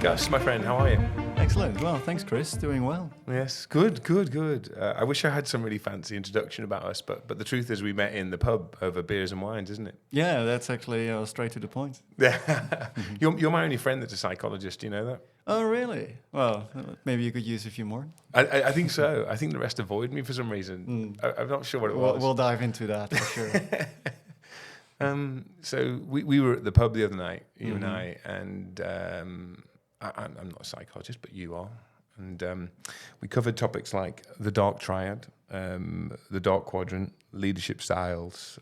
Gus, my friend, how are you? Excellent. Well, thanks, Chris. Doing well. Yes, good. I wish I had some really fancy introduction about us, but the truth is we met in the pub over beers and wines, isn't it? Yeah, that's actually straight to the point. Yeah. You're my only friend that's a psychologist, do you know that? Oh, really? Well, maybe you could use a few more. I think so. I think the rest avoid me for some reason. I'm not sure what it was. We'll dive into that for sure. So we were at the pub the other night, you and I, and I'm not a psychologist, but you are. And we covered topics like the dark triad, the dark quadrant, leadership styles,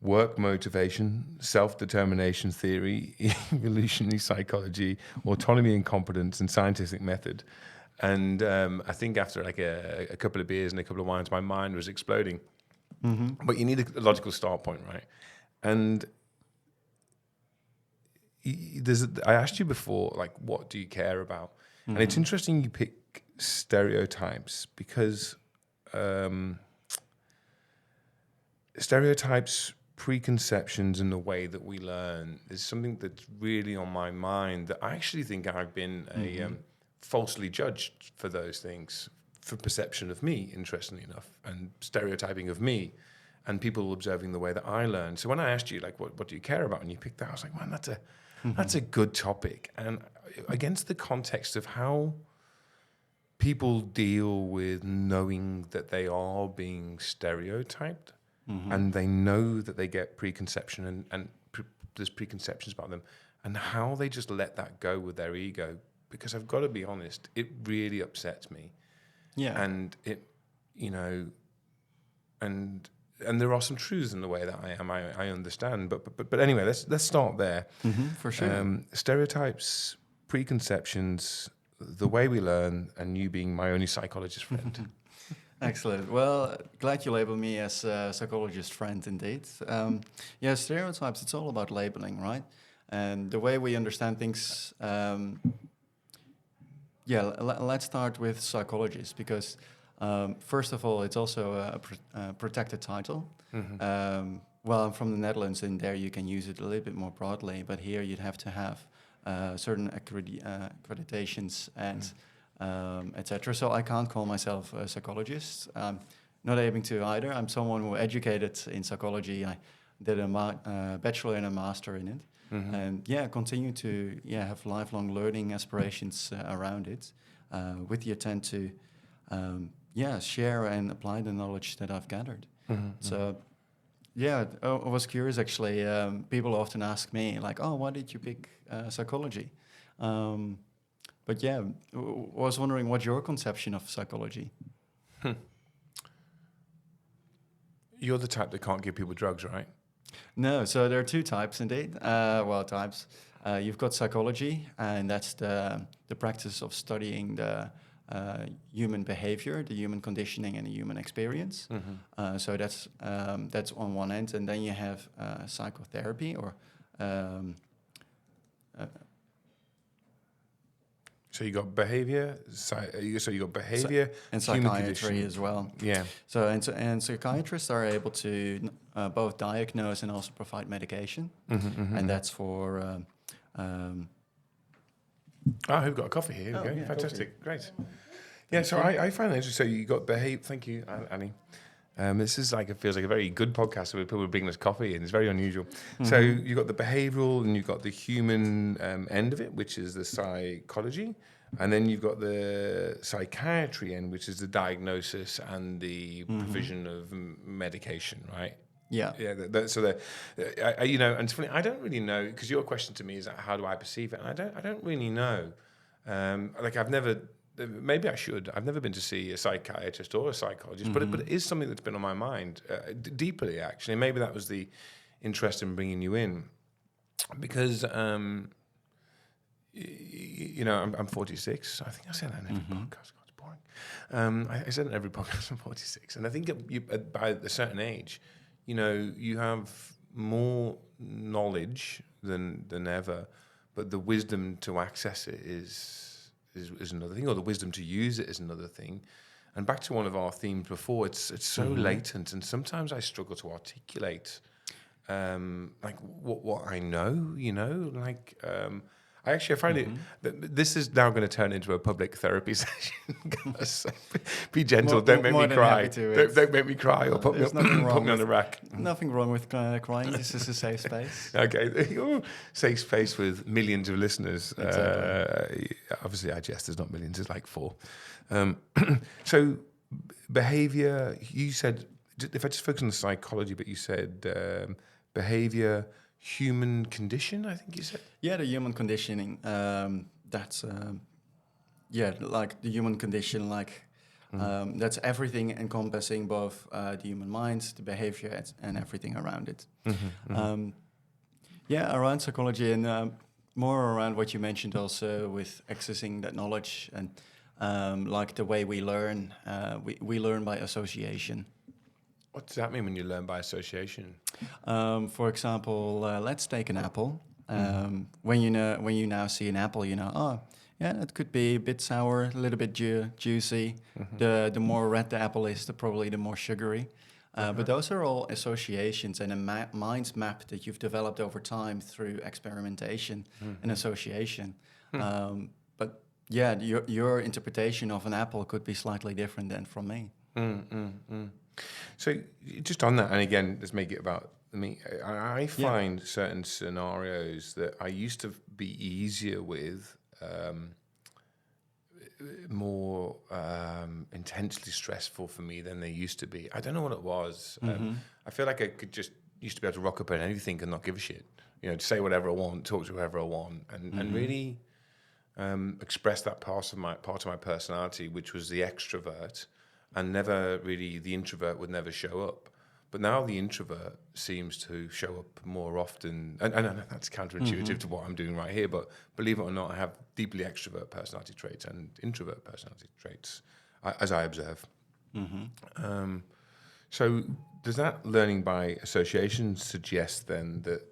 work motivation, self-determination theory, evolutionary psychology, autonomy and competence, and scientific method. And I think after like a couple of beers and a couple of wines, my mind was exploding. But you need a logical start point, right? And I asked you before, like, what do you care about? And it's interesting you pick stereotypes because stereotypes, preconceptions, and the way that we learn is something that's really on my mind. That I actually think I've been falsely judged for those things, for perception of me, interestingly enough, and stereotyping of me, and people observing the way that I learn. So when I asked you, like, what do you care about, and you picked that, I was like, man, that's a good topic. And against the context of how people deal with knowing that they are being stereotyped, and they know that they get preconception and there's preconceptions about them, and how they just let that go with their ego. Because I've got to be honest, it really upsets me. Yeah. And it, and there are some truths in the way that I am. I understand, but anyway, let's start there. For sure. Stereotypes, preconceptions, the way we learn, and you being my only psychologist friend. Excellent. Well, glad you label me as a psychologist friend, indeed. Yeah, stereotypes, it's all about labeling, right? And the way we understand things, let's start with psychologists, because first of all, it's also a protected title. Well, I'm from the Netherlands, and there you can use it a little bit more broadly, but here you'd have to have certain accreditations and etc. So I can't call myself a psychologist. Not able to either. I'm someone who educated in psychology. I did a bachelor and a master in it. And continue to have lifelong learning aspirations around it, with the intent to share and apply the knowledge that I've gathered. So I was curious actually. People often ask me like, "Oh, why did you pick psychology?" But I was wondering what's your conception of psychology? You're the type that can't give people drugs, right? No, so there are two types indeed. Types. You've got psychology, and that's the practice of studying the human behavior, the human conditioning, and the human experience. So that's on one end, and then you have psychotherapy, or so you got behavior. So you got behavior and psychiatry as well. Yeah. So and psychiatrists are able to both diagnose and also provide medication, and that's for. We've got a coffee here. Here we go. Yeah, Fantastic. coffee. Great. Yeah, so I find that interesting. So you got behave. Thank you, Annie. This is like, it feels like a very good podcast where people are bringing us coffee, and it's very unusual. So you got the behavioral, and you've got the human end of it, which is the psychology, and then you've got the psychiatry end, which is the diagnosis and the provision of medication, right? Yeah. Yeah. And it's funny. I don't really know, because your question to me is how do I perceive it, and I don't really know. I've never. Maybe I should. I've never been to see a psychiatrist or a psychologist, but it is something that's been on my mind deeply, actually. Maybe that was the interest in bringing you in, because I'm 46. I think I said that in every podcast. God, it's boring. I said it in every podcast I'm 46, and I think by a certain age, you have more knowledge than ever, but the wisdom to access it is another thing, or the wisdom to use it is another thing. And back to one of our themes before, it's so latent, and sometimes I struggle to articulate what I know. I find it. This is now going to turn into a public therapy session. Gus. Be gentle. Don't make me cry. Don't make me cry or put me on the rack. Nothing wrong with crying. This is a safe space. Okay, safe space with millions of listeners. Exactly. Obviously, IGS there's not millions. It's like 4. So behavior. You said, if I just focus on the psychology, but you said behavior, human condition. I think you said. Yeah, the human conditioning. That's like the human condition. That's everything encompassing both the human mind, the behavior, and everything around it. Around psychology and more around what you mentioned also with accessing that knowledge and like the way we learn. We learn by association. What does that mean when you learn by association? For example, let's take an apple. When you now see an apple, you know, oh, yeah, it could be a bit sour, a little bit juicy. The more red the apple is, probably the more sugary. But those are all associations and a mind map that you've developed over time through experimentation and association. But yeah, your interpretation of an apple could be slightly different than from me. So just on that, and again, let's make it about me. I find certain scenarios that I used to be easier with, more intensely stressful for me than they used to be. I don't know what it was. I feel like I used to be able to rock up at anything and not give a shit. You know, to say whatever I want, talk to whoever I want, and really express that part of my personality, which was the extrovert. And never really, the introvert would never show up. But now the introvert seems to show up more often. And that's counterintuitive to what I'm doing right here. But believe it or not, I have deeply extrovert personality traits and introvert personality traits, as I observe. So does that learning by association suggest then that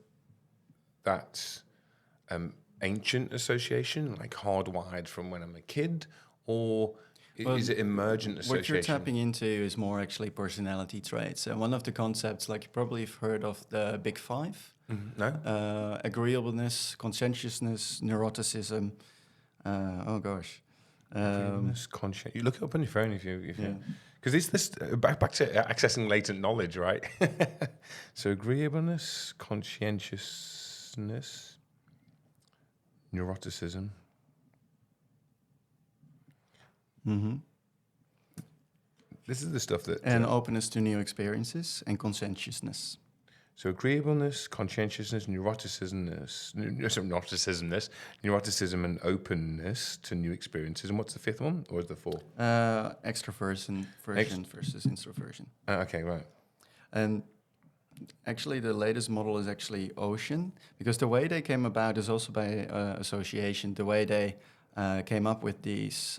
that's ancient association, like hardwired from when I'm a kid? Or is it emergent association? What you're tapping into is more actually personality traits. And one of the concepts, like you probably have heard of the Big Five. No? Agreeableness, conscientiousness, neuroticism. Agreeableness, you look it up on your phone if you because this back to accessing latent knowledge, right? So agreeableness, conscientiousness, neuroticism. This is the stuff that... And openness to new experiences and conscientiousness. So agreeableness, conscientiousness, neuroticism, and openness to new experiences. And what's the fifth one? Or is there 4? Extroversion versus introversion. Okay, right. And actually the latest model is actually Ocean, because the way they came about is also by association. The way they came up with these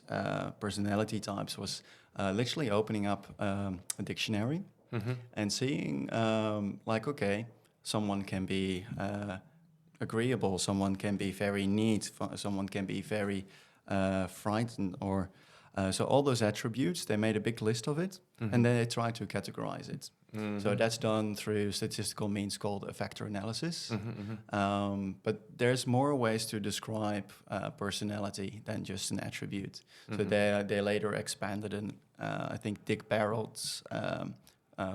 personality types was literally opening up a dictionary and seeing someone can be agreeable, someone can be very neat, someone can be very frightened, or so all those attributes, they made a big list of it, and then they tried to categorize it. So that's done through statistical means called a factor analysis. But there's more ways to describe personality than just an attribute. So they later expanded, and I think Dick Barrett's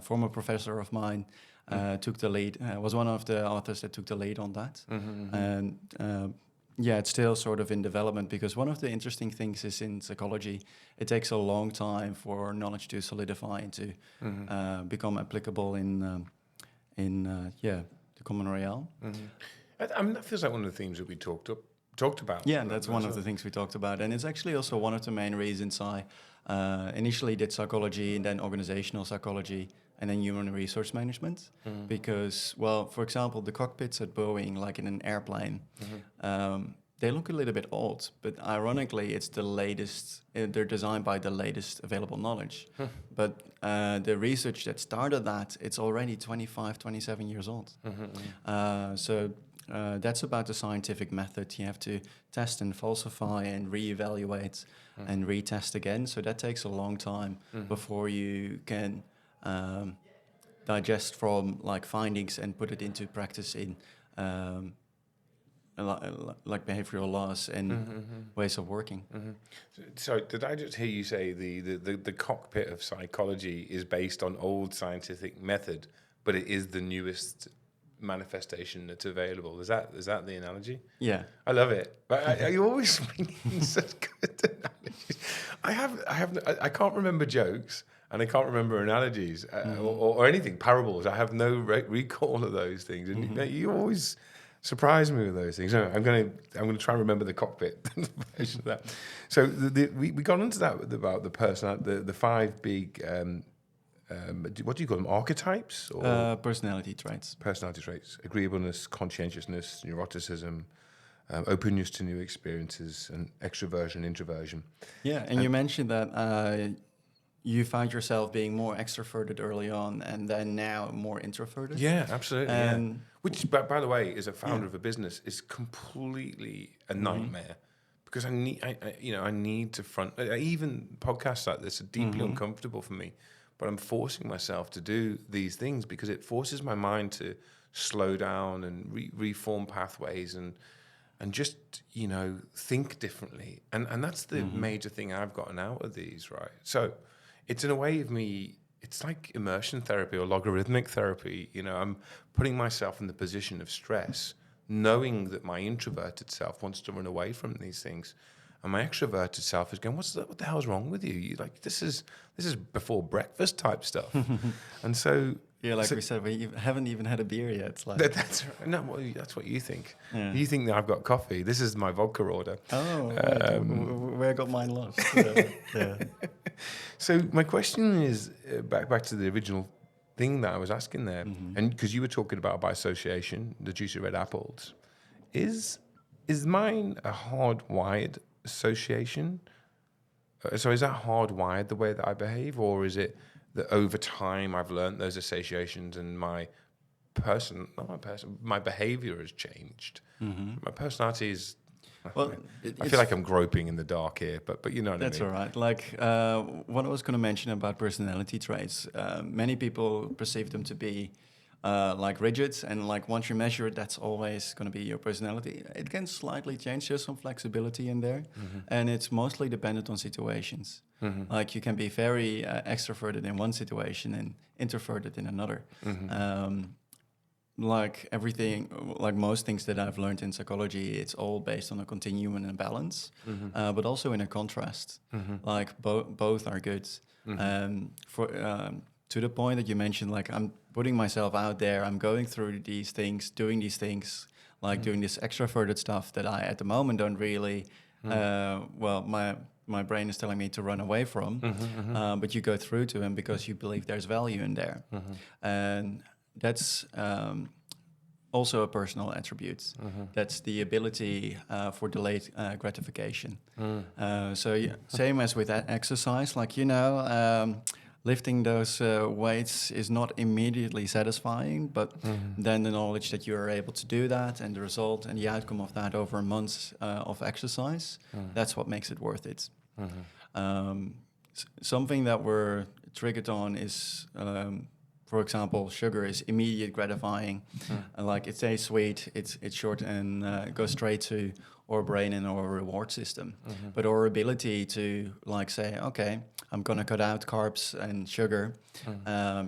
former professor of mine took the lead, was one of the authors that took the lead on that. And it's still sort of in development, because one of the interesting things is in psychology, it takes a long time for knowledge to solidify and to become applicable in the common realm. I mean, that feels like one of the themes that we talked about. Yeah, that's one of the things we talked about. And it's actually also one of the main reasons I initially did psychology and then organizational psychology and then human resource management. Because, well, for example, the cockpits at Boeing, like in an airplane, they look a little bit old, but ironically, it's the latest, they're designed by the latest available knowledge. But the research that started that, it's already 25, 27 years old. So that's about the scientific method. You have to test and falsify and reevaluate and retest again. So that takes a long time before you can digest from like findings and put it into practice in like behavioral laws and ways of working. So did I just hear you say the cockpit of psychology is based on old scientific method, but it is the newest manifestation that's available? Is that the analogy? Yeah. I love it. But you always bring such good analogies. I can't remember jokes and I can't remember analogies or anything, parables. I have no recall of those things, and you always surprise me with those things. So I'm going to try and remember the cockpit version of that. So we got into that about the person, the five big. What do you call them? Archetypes or personality traits? Personality traits: agreeableness, conscientiousness, neuroticism, openness to new experiences, and extroversion, introversion. Yeah, and you mentioned that you found yourself being more extroverted early on, and then now more introverted. Yeah, absolutely. And yeah. Which, by the way, as a founder of a business, is completely a nightmare. Because I need to front. Even podcasts like this are deeply uncomfortable for me. But I'm forcing myself to do these things because it forces my mind to slow down and reform pathways and just, think differently. And that's the major thing I've gotten out of these, right? So it's in a way of me, it's like immersion therapy or logarithmic therapy. I'm putting myself in the position of stress, knowing that my introverted self wants to run away from these things. And my extroverted self is going, what the hell's wrong with you? This is before breakfast type stuff. And so... Yeah, we said, we haven't even had a beer yet. It's like... That's right. No, that's what you think. Yeah. You think that I've got coffee. This is my vodka order. Oh, right. Where I got mine lost. Yeah. So my question is, back to the original thing that I was asking there, and because you were talking about by association, the juicy red apples, is mine a hardwired association? So is that hardwired the way that I behave, or is it that over time I've learned those associations and my behavior has changed? My personality is... Well, I feel like I'm groping in the dark here, but you know what I mean. That's all right. What I was going to mention about personality traits, many people perceive them to be rigid, and once you measure it, that's always going to be your personality. It can slightly change. There's some flexibility in there, and it's mostly dependent on situations. You can be very extroverted in one situation and introverted in another. Most things that I've learned in psychology, it's all based on a continuum and a balance, but also in a contrast. Both are good. To the point that you mentioned, I'm putting myself out there, I'm going through these things, doing these things, doing this extroverted stuff that I, at the moment, don't really, my brain is telling me to run away from, but you go through to them because you believe there's value in there. And that's also a personal attribute. That's the ability for delayed gratification. Same as with exercise, lifting those weights is not immediately satisfying, but then the knowledge that you are able to do that and the result and the outcome of that over months of exercise, that's what makes it worth it. Something that we're triggered on is, for example, sugar is immediate gratifying. It tastes sweet, it's short and goes straight to our brain and our reward system. But our ability to say, okay, I'm going to cut out carbs and sugar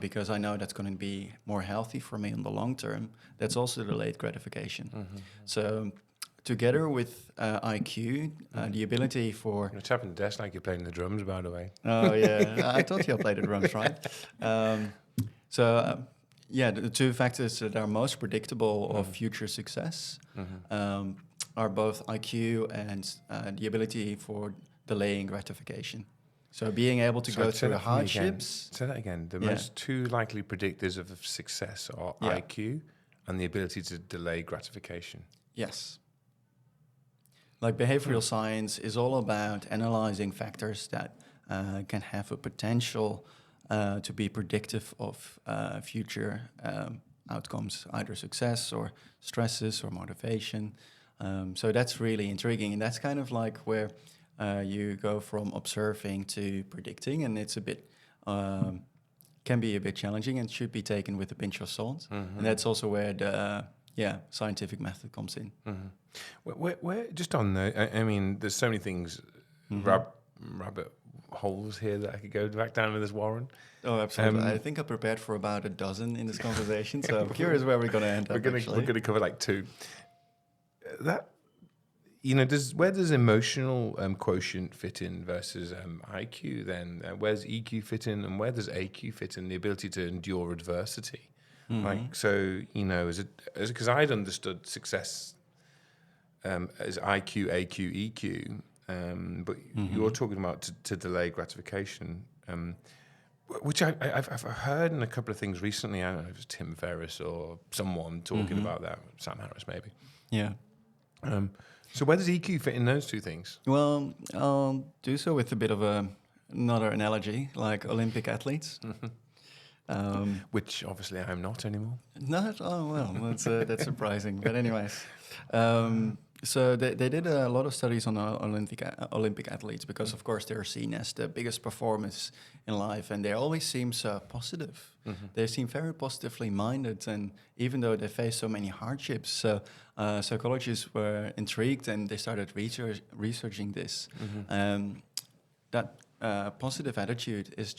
because I know that's going to be more healthy for me in the long term, that's also delayed gratification. So together with IQ, the ability for... You're tapping the desk like you're playing the drums, by the way. Oh, yeah. I told you I played the drums, right? The two factors that are most predictable of future success are both IQ and the ability for delaying gratification. So being able to go through the hardships... Say that again. The most two likely predictors of success are IQ and the ability to delay gratification. Yes. Behavioral science is all about analyzing factors that can have a potential to be predictive of future outcomes, either success or stresses or motivation. So that's really intriguing, and that's kind of where you go from observing to predicting, and it's a bit can be a bit challenging and should be taken with a pinch of salt. And that's also where the scientific method comes in. Where just on the, I mean, there's so many things, rabbit holes here that I could go back down to this warren. Oh, absolutely. I think I prepared for about a dozen in this conversation, so I'm curious where we're going to end up. We're gonna cover like 2. That, you know, where does emotional quotient fit in versus IQ? Then where's EQ fit in, and where does AQ fit in? The ability to endure adversity. Like, so, you know, because I'd understood success as IQ, AQ, EQ, but you're talking about to delay gratification, which I've heard in a couple of things recently. I don't know if it was Tim Ferriss or someone talking about that, Sam Harris maybe. Yeah. So where does EQ fit in those 2 things? Well, I'll do so with a bit of another analogy, like Olympic athletes. Which obviously I'm not anymore. Not, oh well, that's surprising. But anyways, so they did a lot of studies on Olympic athletes because, of course, they're seen as the biggest performers in life, and they always seem so positive. They seem very positively minded, and even though they face so many hardships, so psychologists were intrigued and they started researching this. That positive attitude is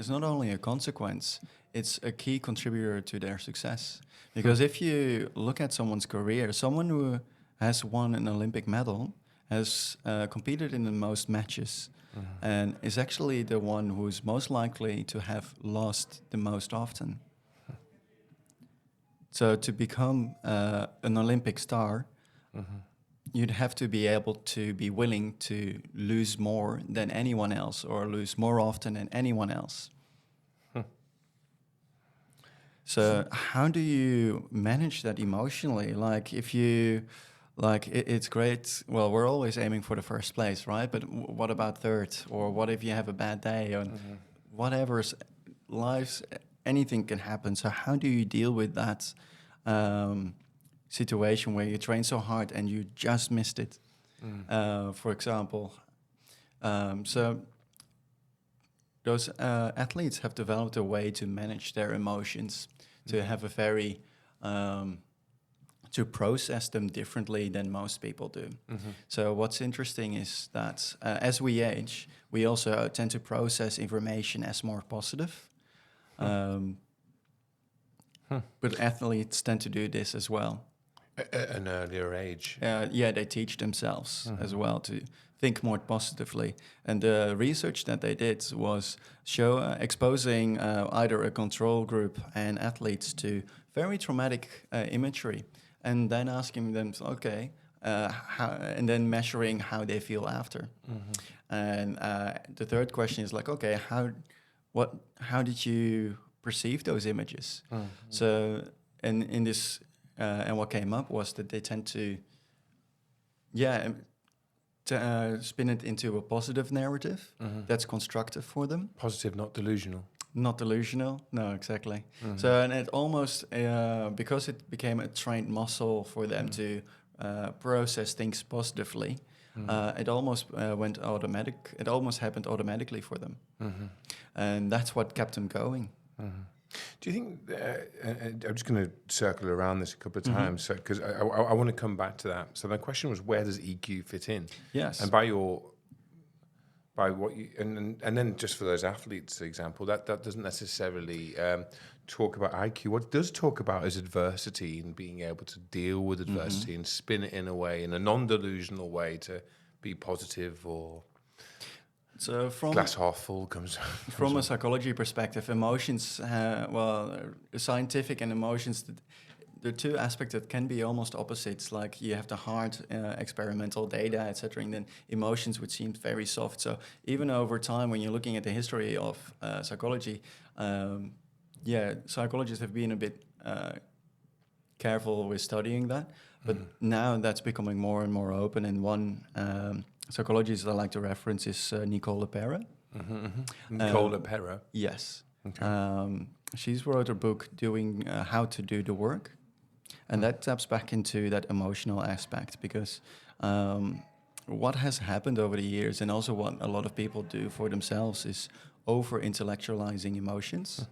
not only a consequence, it's a key contributor to their success. Because if you look at someone's career, someone who has won an Olympic medal has competed in the most matches and is actually the one who's most likely to have lost the most often. So to become an Olympic star, you'd have to be able to be willing to lose more than anyone else or lose more often than anyone else. So how do you manage that emotionally? Like if you, it's great. Well, we're always aiming for the first place, right? But what about third? Or what if you have a bad day? Or whatever's lives, anything can happen. So how do you deal with that situation where you train so hard and you just missed it, for example? So those athletes have developed a way to manage their emotions, to have a very, to process them differently than most people do. So what's interesting is that as we age, we also tend to process information as more positive. But athletes tend to do this as well. At an earlier age. They teach themselves as well to think more positively. And the research that they did was exposing either a control group and athletes to very traumatic imagery, and then asking them, okay, and then measuring how they feel after. And the third question is like, okay, how did you perceive those images? So, and in this. And what came up was that they tend to spin it into a positive narrative that's constructive for them. Positive, not delusional. Not delusional, no, exactly. So, and it almost, because it became a trained muscle for them to process things positively, it almost went automatic. It almost happened automatically for them. And that's what kept them going. Do you think, I'm just going to circle around this a couple of times, because I want to come back to that. So my question was, where does EQ fit in? Yes. And by what you, and then just for those athletes, for example, that doesn't necessarily talk about IQ. What it does talk about is adversity and being able to deal with adversity and spin it in a way, in a non-delusional way, to be positive or... So from glass half full comes from a psychology perspective, emotions, scientific and emotions, the 2 aspects that can be almost opposites. Like you have the hard experimental data, etc., and then emotions would seem very soft. So even over time, when you're looking at the history of psychology, psychologists have been a bit careful with studying that, but now that's becoming more and more open. And one psychologist I like to reference is Nicole LePera. Nicole LePera? Yes. Okay. She's wrote a book doing how to do the work, and that taps back into that emotional aspect, because what has happened over the years, and also what a lot of people do for themselves, is over-intellectualizing emotions.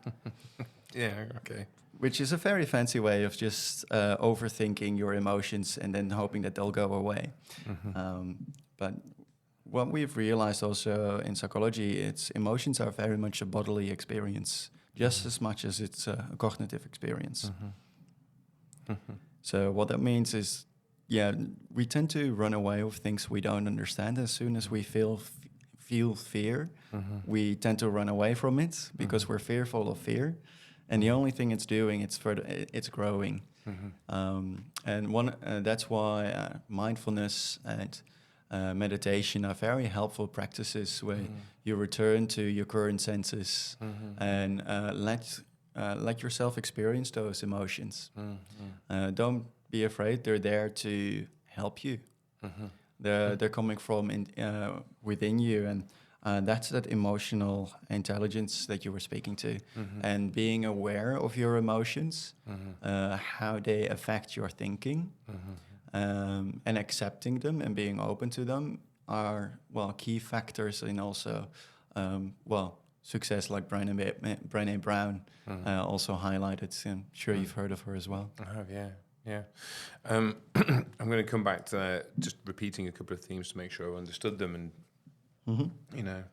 Yeah, okay. Which is a very fancy way of just overthinking your emotions and then hoping that they'll go away. But what we've realized also in psychology, it's emotions are very much a bodily experience, just as much as it's a cognitive experience. So what that means is, we tend to run away with things we don't understand. As soon as we feel fear, we tend to run away from it because we're fearful of fear. And the only thing it's doing, it's growing. And that's why mindfulness and meditation are very helpful practices where you return to your current senses and let yourself experience those emotions. Don't be afraid; they're there to help you. They're coming from within you, and that's that emotional intelligence that you were speaking to, and being aware of your emotions, how they affect your thinking, and accepting them and being open to them are key factors in also success, like Brené Brown also highlighted. I'm sure you've heard of her as well. I have, yeah. I'm going to come back to just repeating a couple of themes to make sure I understood them. And, you know,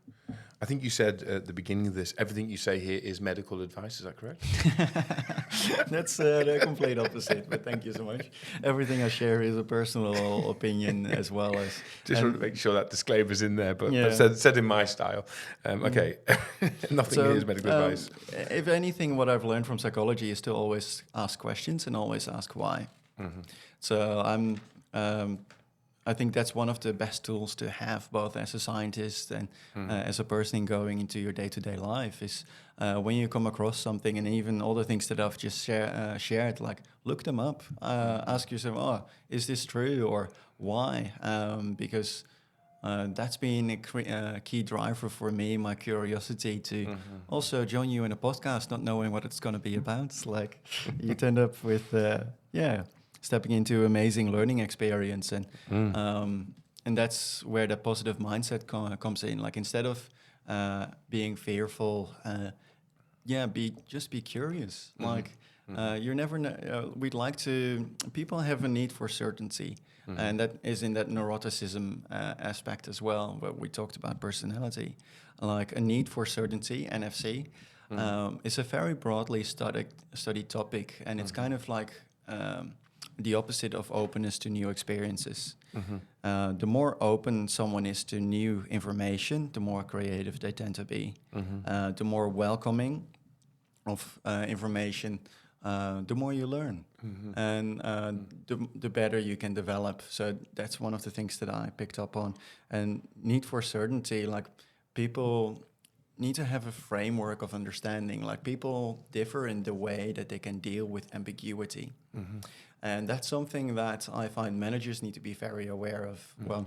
I think you said at the beginning of this, everything you say here is medical advice. Is that correct? That's the complete opposite, but thank you so much. Everything I share is a personal opinion as well as... Just want to make sure that disclaimer's in there, but said in my style. Okay, nothing here is medical advice. If anything, what I've learned from psychology is to always ask questions and always ask why. So I think that's one of the best tools to have, both as a scientist and as a person going into your day-to-day life, is when you come across something, and even all the things that I've just shared, like look them up, ask yourself, is this true, or why? Because that's been a key driver for me, my curiosity to also join you in a podcast, not knowing what it's going to be about. It's like you end up with, stepping into amazing learning experience, and that's where the positive mindset comes in. Like instead of being fearful, be curious. Like you're never. We'd like to. People have a need for certainty, and that is in that neuroticism aspect as well, where we talked about personality. Like a need for certainty, NFC, is a very broadly studied topic, and it's kind of like. The opposite of openness to new experiences. The more open someone is to new information, the more creative they tend to be. The more welcoming of information, the more you learn. And the better you can develop. So that's one of the things that I picked up on. And need for certainty, like people need to have a framework of understanding. Like people differ in the way that they can deal with ambiguity. And that's something that I find managers need to be very aware of. Well,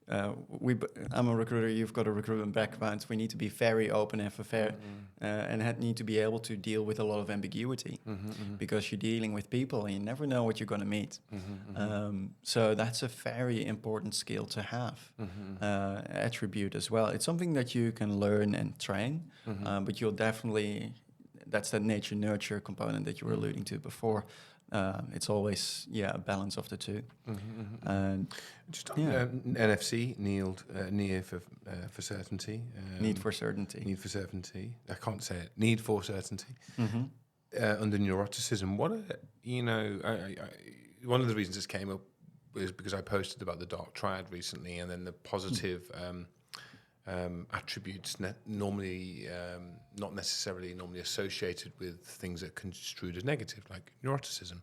I'm a recruiter, you've got a recruitment background. We need to be very open and need to be able to deal with a lot of ambiguity because you're dealing with people and you never know what you're going to meet. So that's a very important skill to have, attribute as well. It's something that you can learn and train, but you'll definitely, that's that nature-nurture component that you were alluding to before. It's always a balance of the two. And just on NFC, near for certainty. Need for certainty. Need for certainty. I can't say it. Need for certainty. Under neuroticism, one of the reasons this came up was because I posted about the dark triad recently, and then the positive attributes normally not necessarily normally associated with things that are construed as negative, like neuroticism,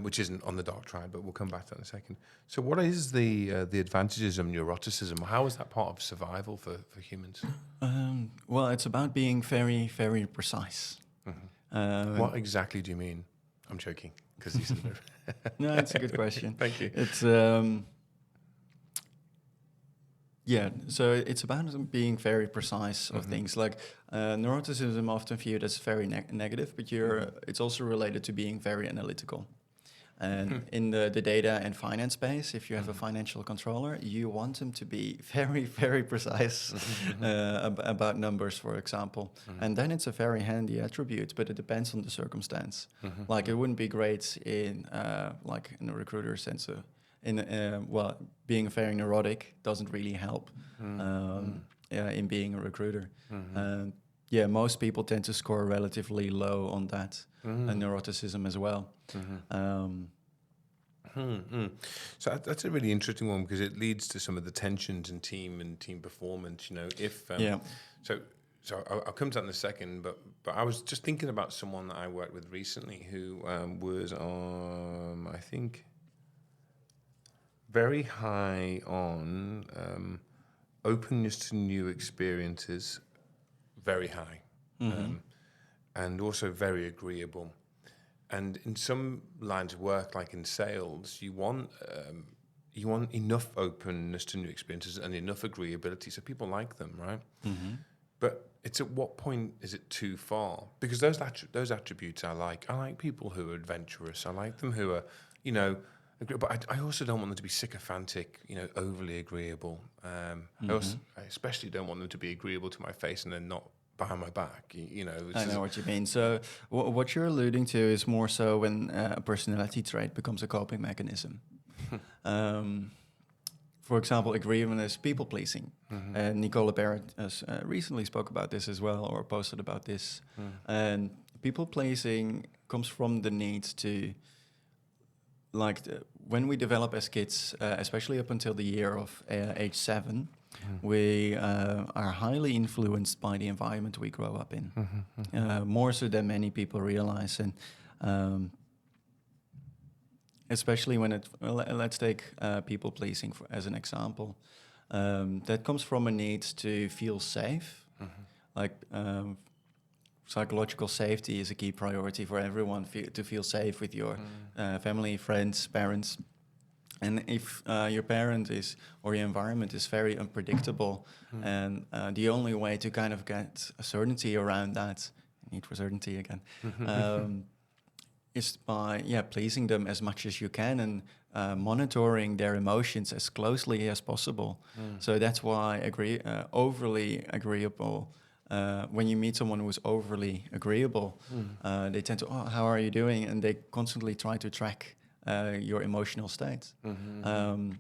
which isn't on the dark triad, but we'll come back to that in a second. So what is the advantages of neuroticism? How is that part of survival for humans? Well, it's about being very, very precise. What exactly do you mean? I'm joking, because these are No, it's a good question. Thank you. It's so it's about being very precise of things. Like neuroticism often viewed as very negative, but it's also related to being very analytical. And in the data and finance space, if you have a financial controller, you want them to be very, very precise about numbers, for example. And then it's a very handy attribute, but it depends on the circumstance. Like it wouldn't be great in like in a recruiter sense. Well, being very neurotic doesn't really help in being a recruiter. Yeah, most people tend to score relatively low on that, and neuroticism as well. So that's a really interesting one because it leads to some of the tensions in team performance. You know, if so I'll come to that in a second. But I was just thinking about someone that I worked with recently who was on, I think, very high on openness to new experiences. Very high, and also very agreeable. And in some lines of work, like in sales, you want enough openness to new experiences and enough agreeability, so people like them, right? But it's at what point is it too far? Because those attributes I like. I like people who are adventurous. I like them who are, you know, but I also don't want them to be sycophantic, you know, overly agreeable. I especially don't want them to be agreeable to my face and then not behind my back, you know. I know what you mean. So what you're alluding to is more so when a personality trait becomes a coping mechanism. For example, agreeableness, people-pleasing. And Nicola Barrett has recently spoke about this as well, or posted about this. And people-pleasing comes from the need to, like, when we develop as kids, especially up until the year of age 7, we are highly influenced by the environment we grow up in, more so than many people realize. And especially when let's take people pleasing as an example, that comes from a need to feel safe. Like psychological safety is a key priority for everyone, to feel safe with your family, friends, parents. And if your parent is, or your environment is very unpredictable, and the only way to kind of get a certainty around that, need for certainty again, is by pleasing them as much as you can and monitoring their emotions as closely as possible. So that's why overly agreeable. When you meet someone who is overly agreeable, they tend to, how are you doing? And they constantly try to track your emotional state. And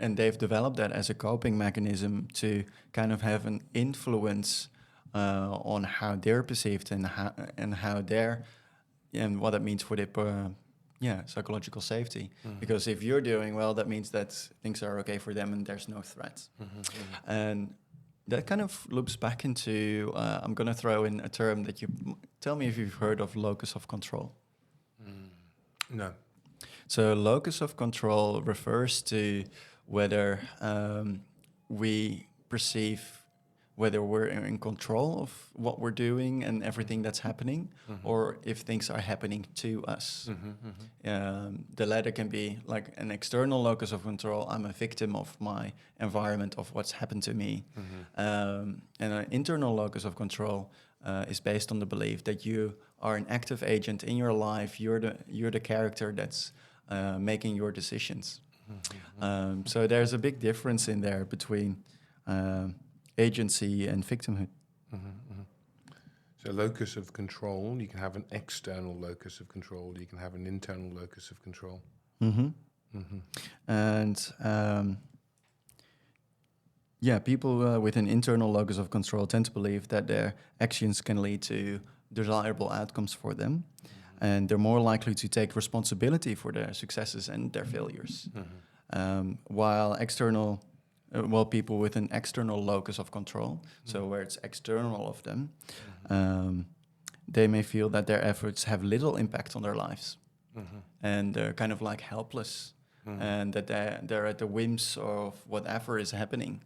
they've developed that as a coping mechanism to kind of have an influence on how they're perceived and what that means for their psychological safety. Because if you're doing well, that means that things are okay for them and there's no threat. And that kind of loops back into, I'm going to throw in a term that you tell me if you've heard of locus of control. No. So locus of control refers to whether we perceive whether we're in control of what we're doing and everything that's happening, or if things are happening to us. The latter can be like an external locus of control. I'm a victim of my environment, of what's happened to me. And an internal locus of control is based on the belief that you are an active agent in your life. You're the character that's making your decisions. So there's a big difference in there between agency and victimhood. So locus of control, you can have an external locus of control, you can have an internal locus of control. And people with an internal locus of control tend to believe that their actions can lead to desirable outcomes for them, and they're more likely to take responsibility for their successes and their failures. While people with an external locus of control, so where it's external of them, they may feel that their efforts have little impact on their lives, and they're kind of like helpless, and that they're at the whims of whatever is happening.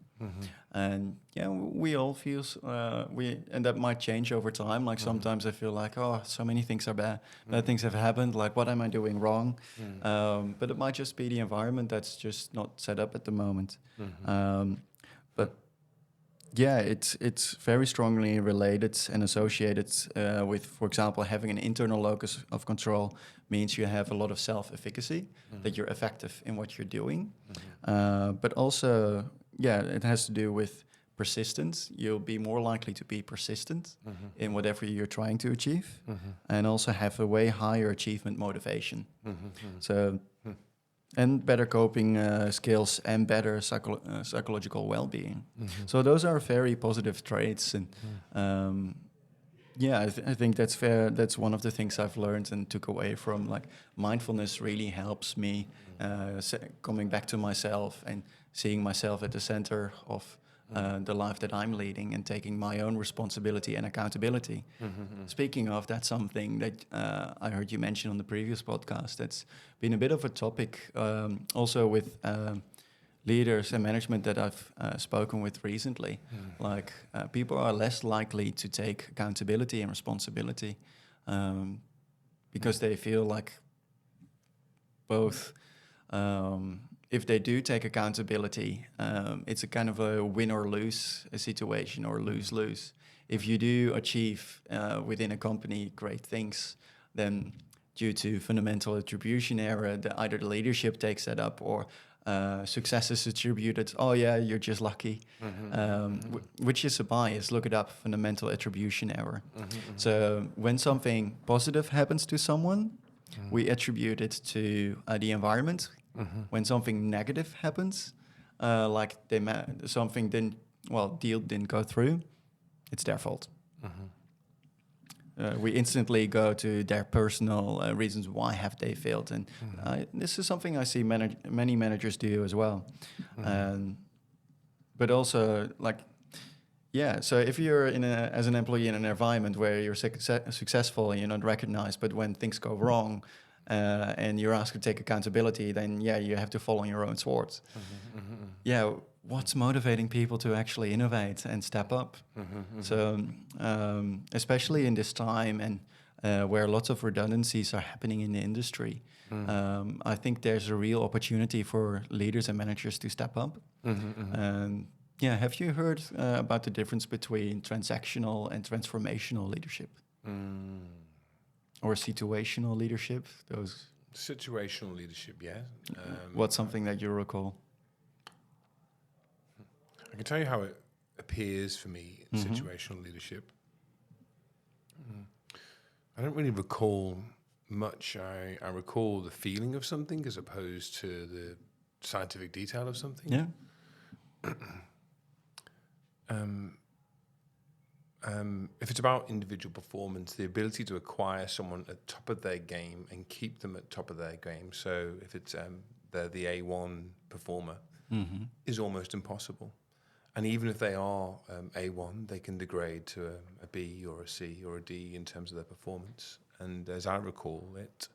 And we all feel and that might change over time. Like sometimes I feel like, so many things are bad things have happened. Like, what am I doing wrong? But it might just be the environment that's just not set up at the moment. But Yeah, it's very strongly related and associated with, for example, having an internal locus of control means you have a lot of self-efficacy, that you're effective in what you're doing. But also, yeah, it has to do with persistence. You'll be more likely to be persistent in whatever you're trying to achieve, and also have a way higher achievement motivation. So, and better coping skills and better psychological well-being. So those are very positive traits, and yeah, I think that's fair. That's one of the things I've learned and took away from, like, mindfulness really helps me coming back to myself and seeing myself at the center of the life that I'm leading and taking my own responsibility and accountability. Speaking of, that's something that I heard you mention on the previous podcast. That's been a bit of a topic also with leaders and management that I've spoken with recently. Like, people are less likely to take accountability and responsibility because they feel like both if they do take accountability, it's a kind of a win or lose situation, or lose-lose. If you do achieve within a company great things, then due to fundamental attribution error, either the leadership takes that up, or success is attributed, oh yeah, you're just lucky, which is a bias. Look it up, fundamental attribution error. So when something positive happens to someone, we attribute it to the environment. When something negative happens, like something deal didn't go through, it's their fault. We instantly go to their personal reasons why have they failed, and this is something I see many managers do as well. But also, like, yeah, so if you're as an employee in an environment where you're successful and you're not recognized, but when things go wrong and you're asked to take accountability, then yeah, you have to fall on your own sword. Yeah, what's motivating people to actually innovate and step up? So especially in this time and where lots of redundancies are happening in the industry, I think there's a real opportunity for leaders and managers to step up. And yeah, have you heard about the difference between transactional and transformational leadership? Or situational leadership? Those Situational leadership, yeah. What's something that you recall? I can tell you how it appears for me in situational leadership. I don't really recall much. I recall the feeling of something as opposed to the scientific detail of something. Yeah. If it's about individual performance, the ability to acquire someone at top of their game and keep them at top of their game. So if it's they're the A1 performer, is almost impossible. And even if they are A1, they can degrade to a B or a C or a D in terms of their performance. And as I recall it,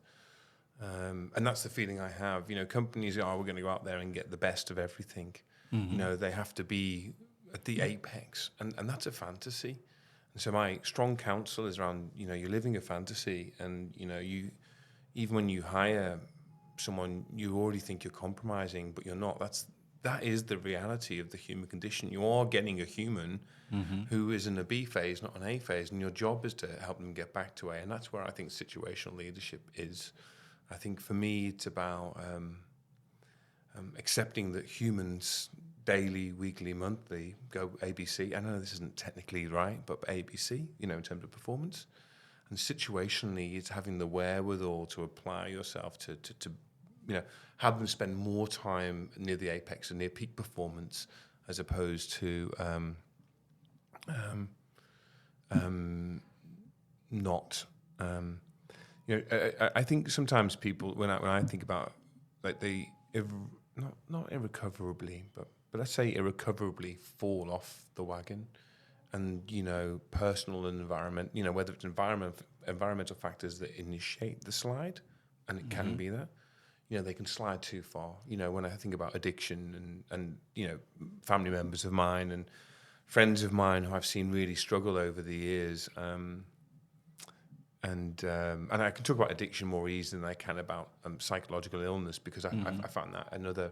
and that's the feeling I have. You know, companies are, we're going to go out there and get the best of everything. You know, they have to be at the apex, and that's a fantasy. And so my strong counsel is around, you know, you're living a fantasy, and you know, you even when you hire someone, you already think you're compromising, but you're not. That is the reality of the human condition. You are getting a human who is in a B phase, not an A phase, and your job is to help them get back to A. And that's where I think situational leadership is. I think for me, it's about accepting that humans daily, weekly, monthly go ABC. I know this isn't technically right, but ABC, you know, in terms of performance. And situationally, it's having the wherewithal to apply yourself to you know, have them spend more time near the apex and near peak performance, as opposed to not. You know, I think sometimes people, when I think about, like, they not irrecoverably, but let's say irrecoverably fall off the wagon, and you know, personal and environment, you know, whether it's environmental factors that initiate the slide, and it can be that. You know, they can slide too far. You know, when I think about addiction and you know, family members of mine and friends of mine who I've seen really struggle over the years, and I can talk about addiction more easily than I can about psychological illness, because I found that another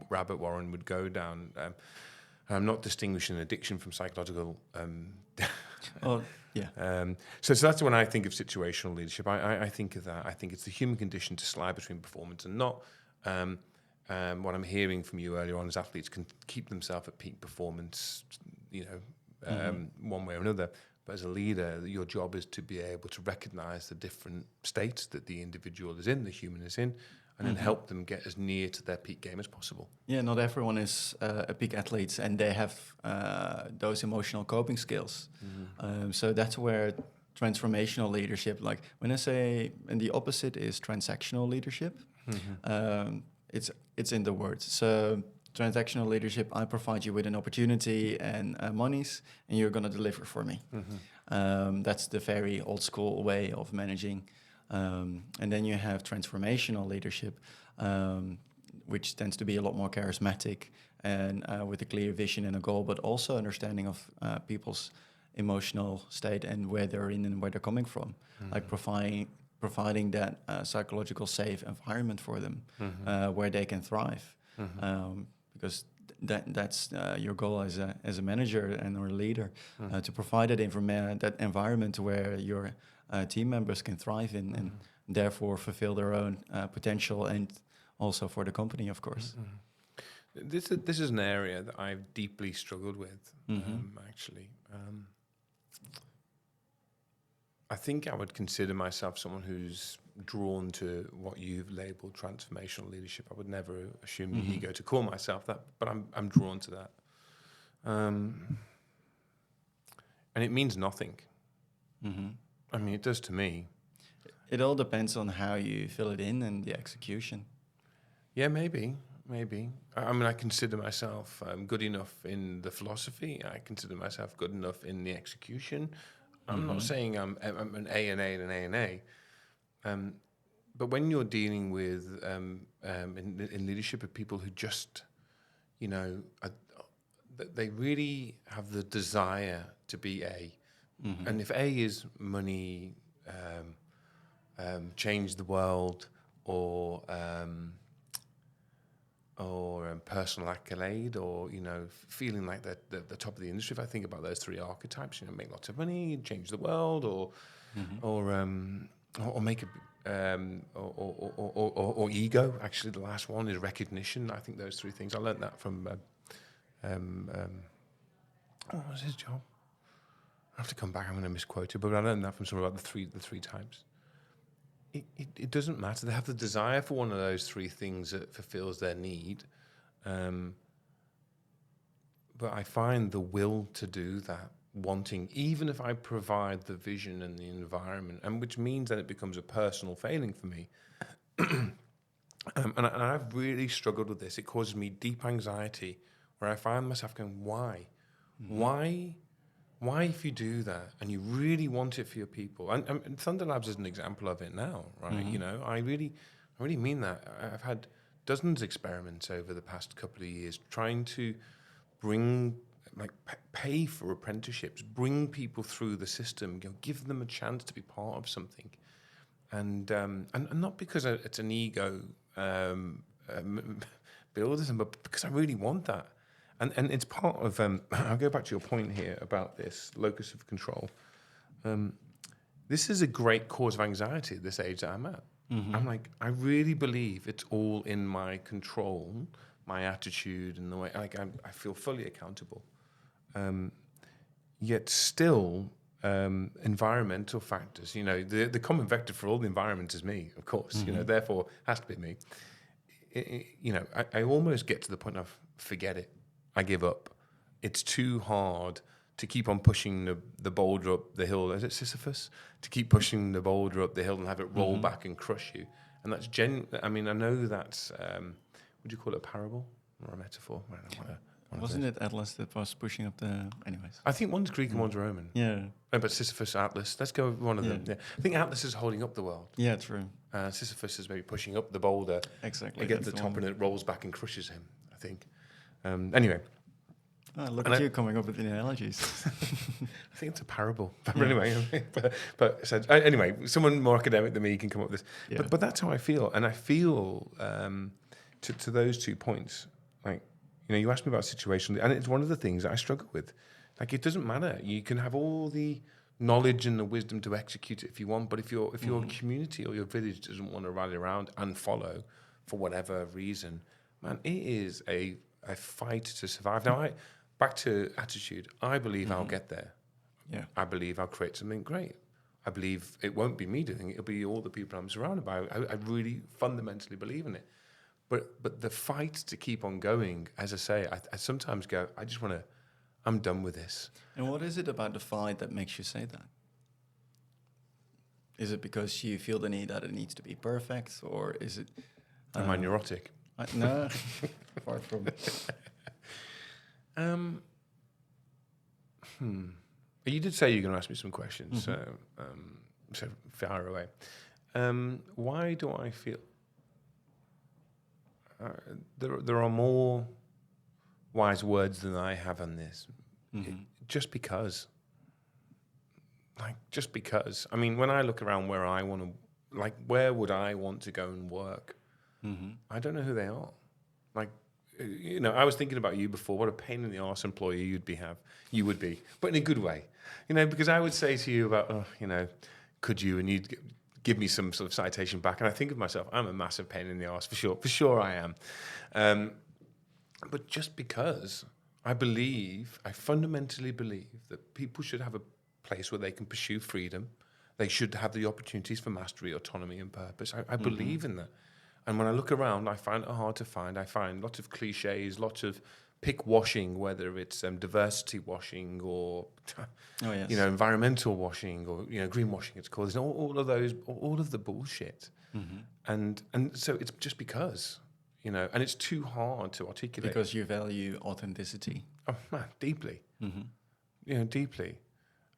rabbit warren would go down. I'm not distinguishing addiction from psychological. Oh, yeah. So that's when I think of situational leadership. I think of that. I think it's the human condition to slide between performance and not. What I'm hearing from you earlier on is athletes can keep themselves at peak performance, one way or another. But as a leader, your job is to be able to recognize the different states that the individual is in, the human is in, and then help them get as near to their peak game as possible. Yeah, not everyone is a peak athlete, and they have those emotional coping skills. So that's where transformational leadership, like when I say, and the opposite is transactional leadership, it's in the words. So transactional leadership, I provide you with an opportunity and monies, and you're going to deliver for me. That's the very old school way of managing. And then you have transformational leadership, which tends to be a lot more charismatic and with a clear vision and a goal, but also understanding of people's emotional state and where they're in and where they're coming from, like providing that psychological safe environment for them where they can thrive. Because that's your goal as a manager and or a leader, to provide that environment where your team members can thrive in and therefore fulfill their own potential, and also for the company, of course. This is an area that I've deeply struggled with, actually. I think I would consider myself someone who's drawn to what you've labeled transformational leadership. I would never assume the ego to call myself that, but I'm drawn to that. And it means nothing. I mean, it does to me. It all depends on how you fill it in and the execution. Yeah, maybe. I mean, I consider myself good enough in the philosophy. I consider myself good enough in the execution. I'm not saying I'm an A and A and an A and A. But when you're dealing with in leadership of people who just, they really have the desire to be A. And if A is money, change the world, or personal accolade, or feeling like the top of the industry. If I think about those three archetypes, make lots of money, change the world, or make a or ego. Actually, the last one is recognition. I think those three things. I learned that from what was his job? I have to come back. I'm going to misquote it, but I learned that from someone about the three types. It doesn't matter. They have the desire for one of those three things that fulfills their need. But I find the will to do that, wanting, even if I provide the vision and the environment, and which means that it becomes a personal failing for me. And I've really struggled with this. It causes me deep anxiety where I find myself going, why? Why, if you do that and you really want it for your people, and Thunder Labs is an example of it now, right? I really mean that. I've had dozens of experiments over the past couple of years trying to bring, pay for apprenticeships, bring people through the system, give them a chance to be part of something, and not because it's an ego buildism, but because I really want that. And it's part of, I'll go back to your point here about this locus of control. This is a great cause of anxiety at this age that I'm at. I'm like, I really believe it's all in my control, my attitude and the way, I feel fully accountable. Yet still, environmental factors, the common vector for all the environment is me, of course, therefore has to be me. I almost get to the point of forget it. I give up. It's too hard to keep on pushing the boulder up the hill. Is it Sisyphus? To keep pushing the boulder up the hill and have it roll back and crush you. And that's I know that's, would you call it a parable or a metaphor? I don't know, Wasn't it Atlas that was pushing up the... Anyways. I think one's Greek and one's Roman. Yeah. But Sisyphus, Atlas. Let's go with one of them. Yeah. I think Atlas is holding up the world. Yeah, true. Sisyphus is maybe pushing up the boulder. Exactly. And gets to the top and it rolls back and crushes him, I think. Anyway. Look at you coming up with the analogies. I think it's a parable. But anyway, so, anyway, someone more academic than me can come up with this. Yeah. But that's how I feel. And I feel, to those 2 points, You know, you asked me about situational, and it's one of the things that I struggle with. Like, it doesn't matter. You can have all the knowledge and the wisdom to execute it if you want, but if your community or your village doesn't want to rally around and follow for whatever reason, man, it is a fight to survive. Now, back to attitude. I believe I'll get there. Yeah. I believe I'll create something great. I believe it won't be me doing it. It'll be all the people I'm surrounded by. I really fundamentally believe in it. But the fight to keep on going, as I say, I sometimes go, I'm done with this. And what is it about the fight that makes you say that? Is it because you feel the need that it needs to be perfect, or is it... Am I neurotic? No, far from. You did say you're going to ask me some questions, so fire away. Why do I feel... there are more wise words than I have on this. Just because. Like, just because. I mean, when I look around where I want to... Like, where would I want to go and work? I don't know who they are. Like, you know, I was thinking about you before. What a pain in the arse employee you would be, but in a good way. You know, because I would say to you about, oh, you know, could you, and you'd give me some sort of citation back, and I think of myself, I'm a massive pain in the arse for sure I am. But just because I fundamentally believe that people should have a place where they can pursue freedom, they should have the opportunities for mastery, autonomy, and purpose. I believe in that. And when I look around, I find it hard to find. I find lots of cliches, lots of pick washing, whether it's diversity washing or you know, environmental washing, or, you know, green washing it's called. There's all of the bullshit. And so it's just because, you know, and it's too hard to articulate. Because you value authenticity. Oh man, deeply. You know, deeply.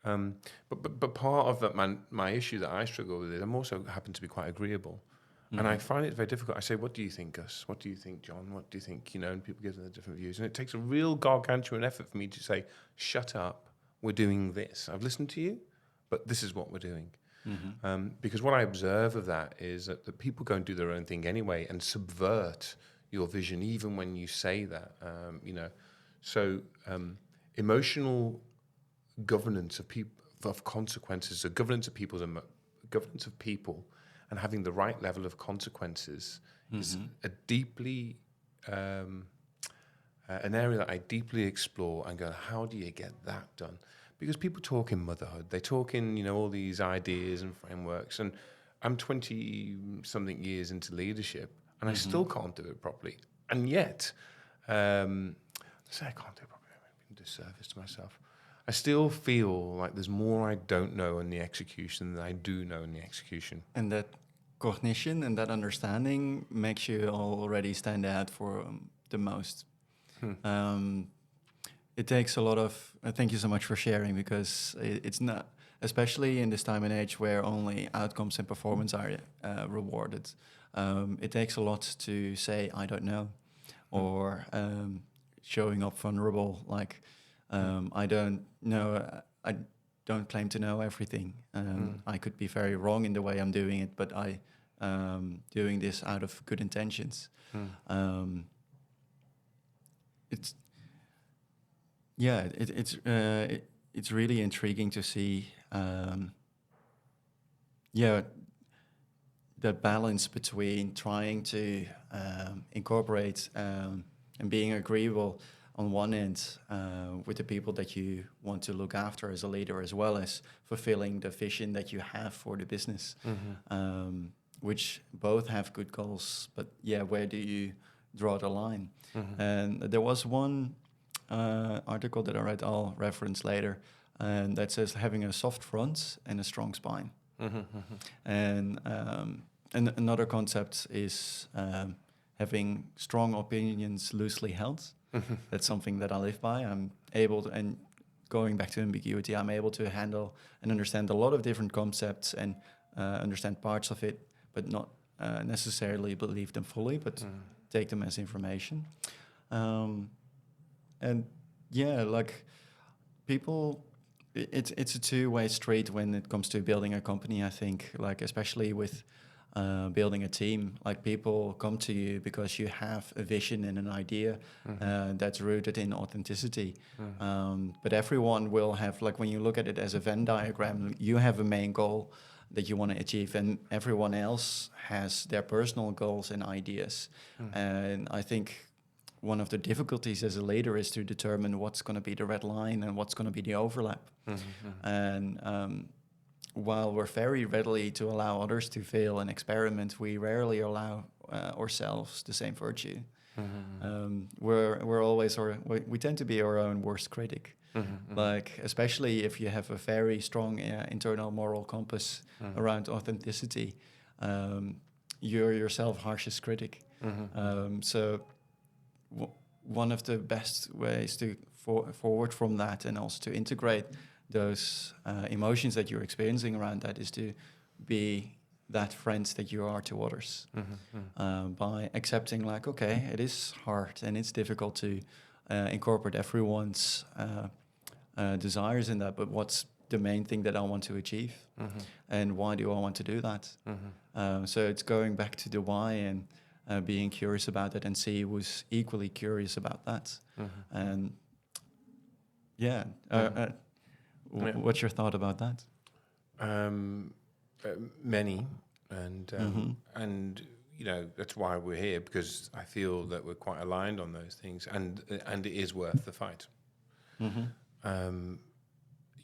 But part of that, my issue that I struggle with is I'm also happen to be quite agreeable. And I find it very difficult. I say, what do you think, Gus? What do you think, John? What do you think? You know, and people give their different views. And it takes a real gargantuan effort for me to say, shut up, we're doing this. I've listened to you, but this is what we're doing. Because what I observe of that is that the people go and do their own thing anyway and subvert your vision, even when you say that, you know. So emotional governance of people, of consequences, so governance of people, and having the right level of consequences is a deeply an area that I deeply explore and go, how do you get that done? Because people talk in motherhood, they talk in, you know, all these ideas and frameworks, and I'm 20-something years into leadership, and I still can't do it properly. And yet, I say I can't do it properly, I'm doing a disservice to myself. I still feel like there's more I don't know in the execution than I do know in the execution. And that cognition and that understanding makes you already stand out for the most. It takes a lot of... thank you so much for sharing, because it's not... especially in this time and age where only outcomes and performance are rewarded. It takes a lot to say, I don't know, or showing up vulnerable, like... I don't know. I don't claim to know everything. I could be very wrong in the way I'm doing it, but I doing this out of good intentions. It's really intriguing to see. The balance between trying to incorporate and being agreeable on one end with the people that you want to look after as a leader, as well as fulfilling the vision that you have for the business, which both have good goals. But where do you draw the line? And there was one article that I read, I'll reference later, and that says having a soft front and a strong spine. And another concept is having strong opinions loosely held. That's something that I live by. I'm able to, and going back to ambiguity, I'm able to handle and understand a lot of different concepts and understand parts of it, but not necessarily believe them fully, but take them as information. Like people, it's a two-way street when it comes to building a company, I think, like especially with building a team. Like people come to you because you have a vision and an idea that's rooted in authenticity. But everyone will have, like when you look at it as a Venn diagram, you have a main goal that you want to achieve, and everyone else has their personal goals and ideas. And I think one of the difficulties as a leader is to determine what's going to be the red line and what's going to be the overlap. And while we're very ready to allow others to fail and experiment, we rarely allow ourselves the same virtue. We're always we tend to be our own worst critic. Like, especially if you have a very strong internal moral compass around authenticity, you're yourself harshest critic. So one of the best ways to forward from that, and also to integrate those emotions that you're experiencing around that, is to be that friend that you are to others, by accepting, like, okay, it is hard and it's difficult to incorporate everyone's desires in that, but what's the main thing that I want to achieve, and why do I want to do that? So it's going back to the why and being curious about it, and see who's equally curious about that. And what's your thought about that? Many, and you know, that's why we're here, because I feel that we're quite aligned on those things, and it is worth the fight.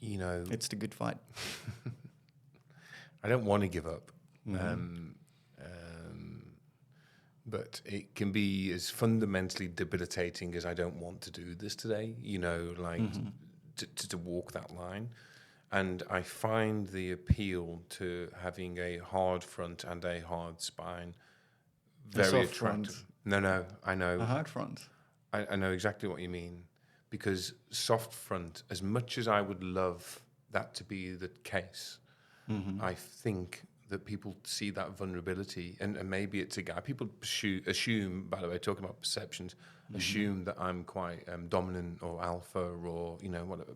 You know, it's the good fight. I don't want to give up, but it can be as fundamentally debilitating as I don't want to do this today. You know, like to walk that line. And I find the appeal to having a hard front and a hard spine very attractive. Front. No, I know. A hard front. I know exactly what you mean. Because soft front, as much as I would love that to be the case, I think that people see that vulnerability, and maybe it's a guy. People assume, by the way, talking about perceptions, assume that I'm quite dominant or alpha, or, you know, whatever.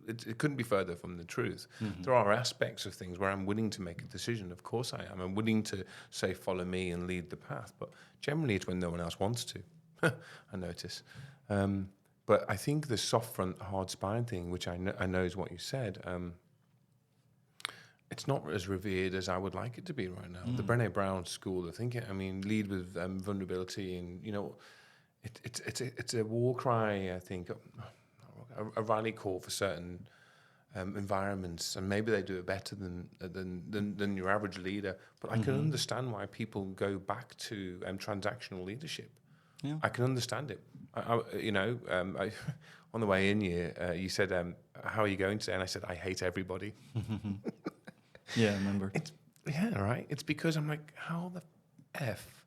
It couldn't be further from the truth. There are aspects of things where I'm willing to make a decision. Of course I am. I'm willing to say, follow me and lead the path. But generally it's when no one else wants to, I notice. But I think the soft front, hard spine thing, which I know is what you said, it's not as revered as I would like it to be right now. The Brené Brown school of thinking, I mean, lead with vulnerability, and, you know, it's a war cry, I think, a rally call for certain environments, and maybe they do it better than your average leader. But I can understand why people go back to transactional leadership. Yeah. I can understand it. On the way in here, you said, "How are you going today?" And I said, "I hate everybody." Yeah, I remember. It's because I'm like, how the F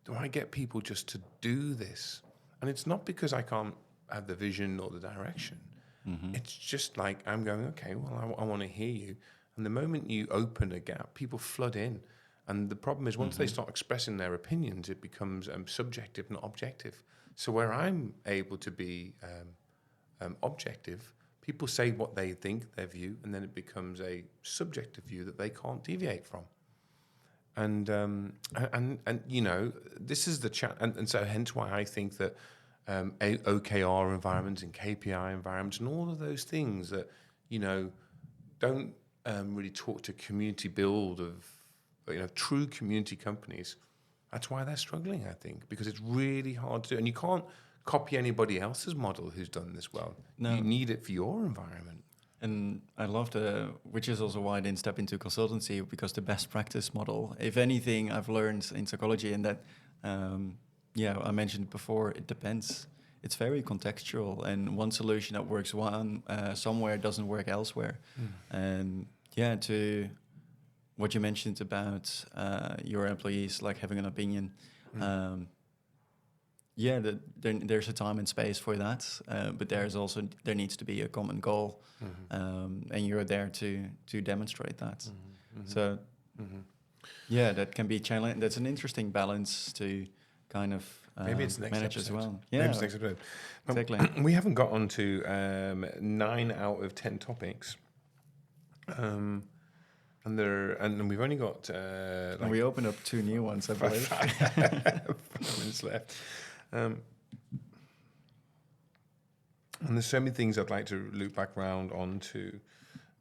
do I get people just to do this? And it's not because I can't have the vision or the direction. It's just like, I'm going, okay, well, I want to hear you. And the moment you open a gap, people flood in. And the problem is, once they start expressing their opinions, it becomes subjective, not objective. So where I'm able to be objective, people say what they think, their view, and then it becomes a subjective view that they can't deviate from. And you know, this is the chat, and so hence why I think that OKR environments and KPI environments and all of those things that, you know, don't really talk to community build of, you know, true community companies. That's why they're struggling, I think, because it's really hard to do. And you can't copy anybody else's model who's done this well. No. You need it for your environment. And I love which is also why I didn't step into consultancy, because the best practice model, if anything, I've learned in psychology, and that, I mentioned before, it depends. It's very contextual, and one solution that works somewhere doesn't work elsewhere. And to what you mentioned about your employees, like having an opinion, there's a time and space for that, but there needs to be a common goal, and you're there to demonstrate that. So, that can be challenging. That's an interesting balance to kind of maybe it's next manage episode. as well. Yeah, maybe it's next episode. Exactly. We haven't got on to 9 out of 10 topics. and we've only got And we opened up 2 new ones, I believe. 5 minutes left. And there's so many things I'd like to loop back round onto.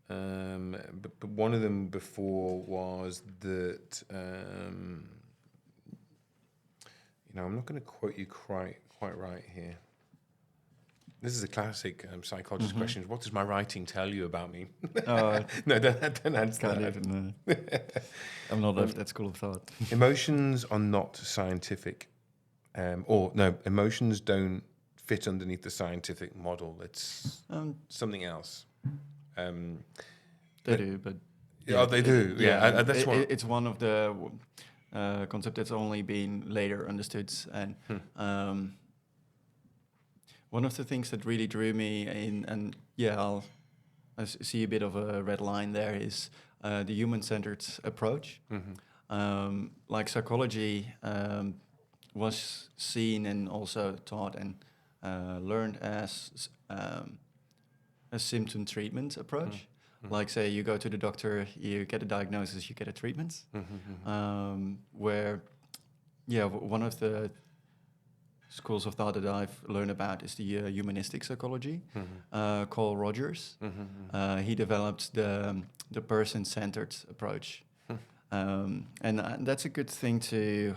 But one of them before was that, I'm not going to quote you quite right here. This is a classic psychologist question. What does my writing tell you about me? No, don't answer that. I'm not of that school of thought. Emotions are not scientific. Emotions don't fit underneath the scientific model. It's something else. They do, but... Yeah, they do. That's what... It's one of the concepts that's only been later understood. And one of the things that really drew me in, and I see a bit of a red line there, is the human-centered approach. Like psychology was seen and also taught and learned as a symptom treatment approach. Like, say, you go to the doctor, you get a diagnosis, you get a treatment. Where, one of the schools of thought that I've learned about is the humanistic psychology. Carl Rogers. He developed the person-centered approach. And that's a good thing to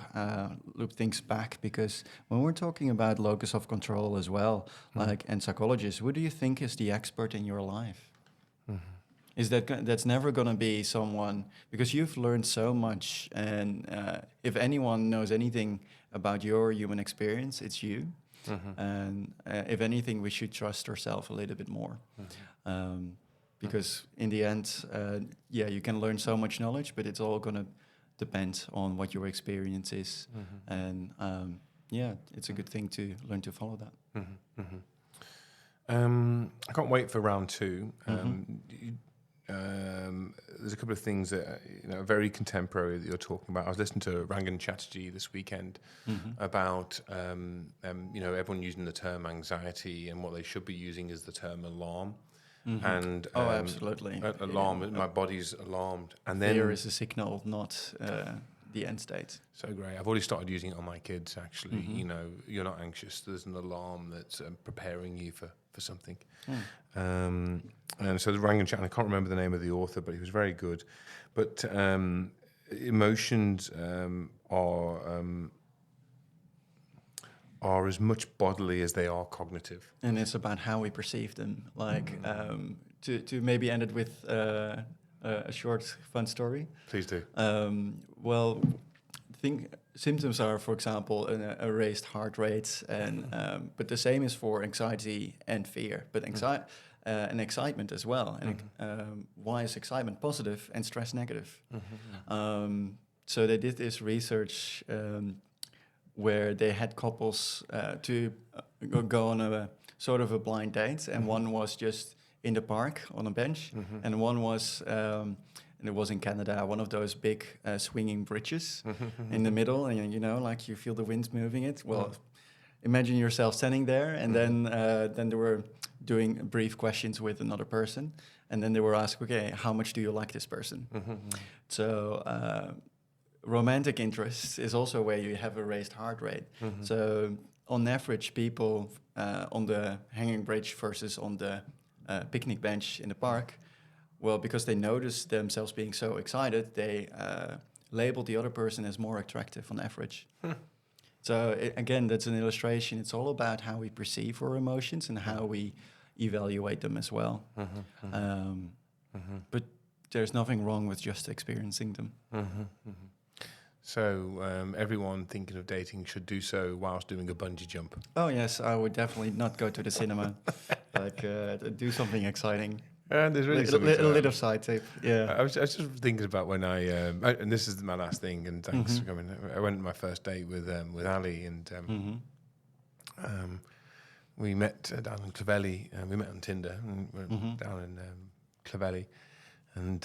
loop things back, because when we're talking about locus of control as well, and psychologists, who do you think is the expert in your life? Is that's never going to be someone, because you've learned so much, and if anyone knows anything about your human experience, it's you. And if anything, we should trust ourselves a little bit more. Because in the end, you can learn so much knowledge, but it's all going to depend on what your experience is. And it's a good thing to learn to follow that. I can't wait for round 2. There's a couple of things that are very contemporary that you're talking about. I was listening to Rangan Chatterjee this weekend about everyone using the term anxiety, and what they should be using is the term alarm. And absolutely, alarm. My body's alarmed, and then fear is a signal, not the end state. So great. I've already started using it on my kids. Actually, you're not anxious. There's an alarm that's preparing you for something. And so the Rangan Chat, I can't remember the name of the author, but he was very good. But emotions are as much bodily as they are cognitive. And it's about how we perceive them. Like, to maybe end it with a short, fun story. Please do. Symptoms are, for example, a raised heart rate, and but the same is for anxiety and fear, but and excitement as well. And why is excitement positive and stress negative? So they did this research where they had couples to go on a sort of a blind date, and one was just in the park on a bench, and one was, and it was in Canada, one of those big swinging bridges in the middle, and like you feel the wind moving it. Well, imagine yourself standing there, and then they were doing brief questions with another person, and then they were asked, okay, how much do you like this person? So romantic interest is also where you have a raised heart rate. So on average, people on the hanging bridge versus on the picnic bench in the park, well, because they noticed themselves being so excited, they labeled the other person as more attractive on average. So again, that's an illustration. It's all about how we perceive our emotions and how we evaluate them as well. But there's nothing wrong with just experiencing them. So everyone thinking of dating should do so whilst doing a bungee jump. Oh yes, I would definitely not go to the cinema. Do something exciting. And there's really a little side tape. Yeah. I was just thinking about when I and this is my last thing, and thanks for coming. I went on my first date with Ali, and we met down in Clovelly. We met on Tinder, and we're down in Clovelly, and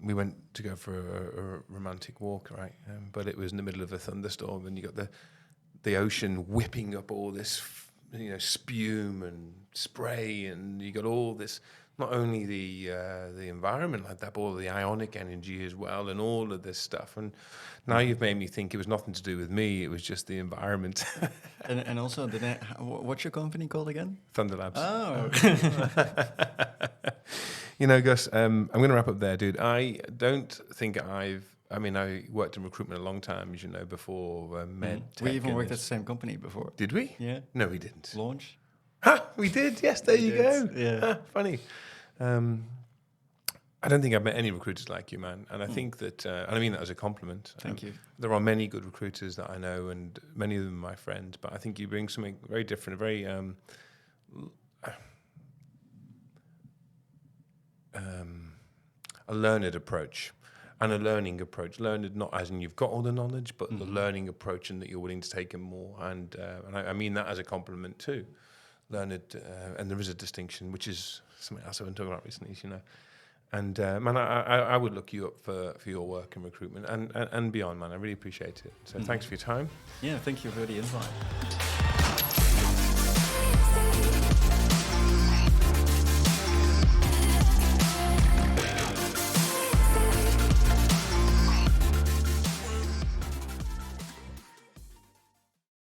we went to go for a romantic walk, right? But it was in the middle of a thunderstorm, and you got the ocean whipping up all this, spume and spray, and you got all this not only the environment like that, but all the ionic energy as well, and all of this stuff. And now you've made me think it was nothing to do with me; it was just the environment. And also, what's your company called again? Thunder Labs. Oh. You know, Gus, I'm going to wrap up there, dude. I don't think I worked in recruitment a long time, as you know, before med. We even worked at the same company before. Did we? Yeah. No, we didn't. Launch. Ha! We did. Yes, there you go. Yeah. Ha, funny. I don't think I've met any recruiters like you, man. And I think that, and I mean that as a compliment. Thank you. There are many good recruiters that I know, and many of them are my friends. But I think you bring something very different, very a learned approach, and a learning approach. Learned not as in you've got all the knowledge, but the learning approach, and that you're willing to take in more. And I mean that as a compliment too. Learned, and there is a distinction, which is something else I've been talking about recently, you know. And man, I would look you up for your work in recruitment and beyond, man. I really appreciate it. So thanks for your time. Yeah, thank you for the invite.